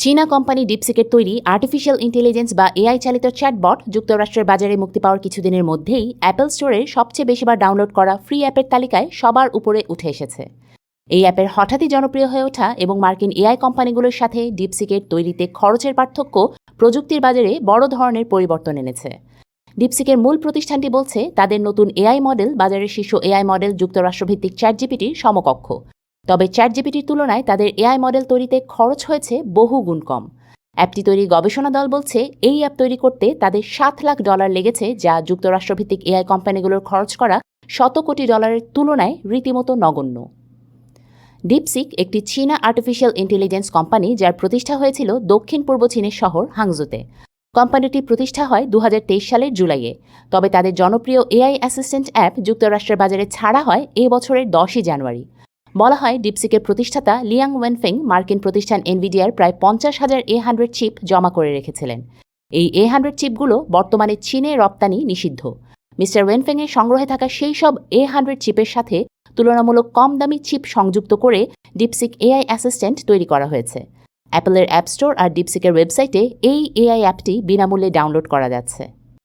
চীনা কোম্পানি ডিপসিকের তৈরি artificial intelligence বা এআই চালিত চ্যাটবট যুক্তরাষ্ট্রের বাজারে মুক্তি পাওয়ার কিছুদিনের মধ্যেই অ্যাপল স্টোরের সবচেয়ে বেশিবার ডাউনলোড করা ফ্রি অ্যাপের তালিকায় সবার উপরে উঠে এসেছে। এই অ্যাপের হঠাৎই জনপ্রিয় হয়ে ওঠা এবং মার্কিন এআই কোম্পানিগুলোর সাথে ডিপসিকের তৈরিতে খরচের পার্থক্য প্রযুক্তির বাজারে বড় ধরনের পরিবর্তন এনেছে। ডিপসিকের মূল প্রতিষ্ঠানটি বলছে তাদের নতুন এআই মডেল বাজারের শীর্ষ এআই মডেল যুক্তরাষ্ট্রভিত্তিক চ্যাটজিপিটির সমকক্ষ। তবে চ্যাটজিপিটির তুলনায় তাদের এআই মডেল তৈরিতে খরচ হয়েছে বহু গুণ কম। অ্যাপটি তৈরির গবেষণা দল বলছে এই অ্যাপ তৈরি করতে তাদের $7 লাখ লেগেছে, যা যুক্তরাষ্ট্রভিত্তিক এআই কোম্পানিগুলোর খরচ করা $100 কোটি তুলনায় রীতিমতো নগণ্য। ডিপসিক একটি চীনা আর্টিফিশিয়াল ইন্টেলিজেন্স কোম্পানি, যার প্রতিষ্ঠা হয়েছিল দক্ষিণ পূর্ব চীনের শহর হাংজুতে। কোম্পানিটি প্রতিষ্ঠা হয় 2023 সালের জুলাইয়ে। তবে তাদের জনপ্রিয় এআই অ্যাসিস্ট্যান্ট অ্যাপ যুক্তরাষ্ট্রের বাজারে ছাড়া হয় এ বছরের 10ই জানুয়ারি। বলা হয় ডিপসিকের প্রতিষ্ঠাতা লিয়াং ওয়েনফেং মার্কিন প্রতিষ্ঠান এনভিডিআর প্রায় 50,000 A100 চিপ জমা করে রেখেছিলেন। এই A100 চিপগুলো বর্তমানে চীনে রপ্তানি নিষিদ্ধ। মিস্টার ওয়েনফেংয়ের সংগ্রহে থাকা সেই সব A100 চিপের সাথে তুলনামূলক কম দামি চিপ সংযুক্ত করে ডিপসিক এআই অ্যাসিস্ট্যান্ট তৈরি করা হয়েছে। অ্যাপলের অ্যাপ স্টোর আর ডিপসিকের ওয়েবসাইটে এই এআই অ্যাপটি বিনামূল্যে ডাউনলোড করা যাচ্ছে।